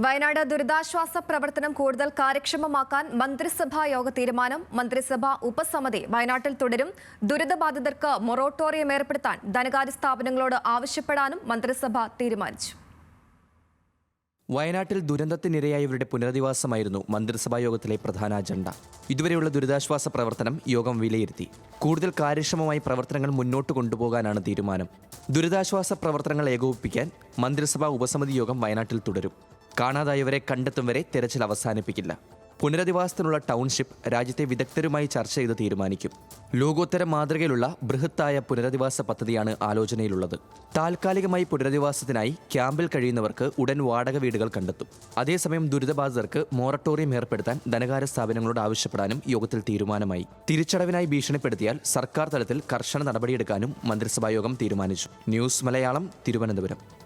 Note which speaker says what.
Speaker 1: വയനാട് ദുരിതാശ്വാസ പ്രവർത്തനം കൂടുതൽ കാര്യക്ഷമമാക്കാൻ മന്ത്രിസഭാ യോഗ തീരുമാനം. മന്ത്രിസഭാ ഉപസമിതി വയനാട്ടിൽ തുടരും. ദുരിതബാധിതർക്ക് മൊറട്ടോറിയം ഏർപ്പെടുത്താൻ ധനകാര്യ സ്ഥാപനങ്ങളോട് ആവശ്യപ്പെടാനും മന്ത്രിസഭ തീരുമാനിച്ചു.
Speaker 2: വയനാട്ടിൽ ദുരന്തത്തിനിരയായവരുടെ പുനരധിവാസമായിരുന്നു മന്ത്രിസഭാ യോഗത്തിലെ പ്രധാന അജണ്ട. ഇതുവരെയുള്ള ദുരിതാശ്വാസ പ്രവർത്തനം യോഗം വിലയിരുത്തി. കൂടുതൽ കാര്യക്ഷമമായി പ്രവർത്തനങ്ങൾ മുന്നോട്ട് കൊണ്ടുപോകാനാണ് തീരുമാനം. ദുരിതാശ്വാസ പ്രവർത്തനങ്ങൾ ഏകോപിപ്പിക്കാൻ മന്ത്രിസഭാ ഉപസമിതി യോഗം വയനാട്ടിൽ തുടരും. കാണാതായവരെ കണ്ടെത്തും വരെ തെരച്ചിൽ അവസാനിപ്പിക്കില്ല. പുനരധിവാസത്തിനുള്ള ടൗൺഷിപ്പ് രാജ്യത്തെ വിദഗ്ധരുമായി ചർച്ച ചെയ്ത് തീരുമാനിക്കും. ലോകോത്തര മാതൃകയിലുള്ള ബൃഹത്തായ പുനരധിവാസ പദ്ധതിയാണ് ആലോചനയിലുള്ളത്. താൽക്കാലികമായി പുനരധിവാസത്തിനായി ക്യാമ്പിൽ കഴിയുന്നവർക്ക് ഉടൻ വാടക വീടുകൾ കണ്ടെത്തും. അതേസമയം ദുരിതബാധിതർക്ക് മൊറട്ടോറിയം ഏർപ്പെടുത്താൻ ധനകാര്യ സ്ഥാപനങ്ങളോട് ആവശ്യപ്പെടാനും യോഗത്തിൽ തീരുമാനമായി. തിരിച്ചടവിനായി ഭീഷണിപ്പെടുത്തിയാൽ സർക്കാർ തലത്തിൽ കർശന നടപടിയെടുക്കാനും മന്ത്രിസഭായോഗം തീരുമാനിച്ചു. ന്യൂസ് മലയാളം, തിരുവനന്തപുരം.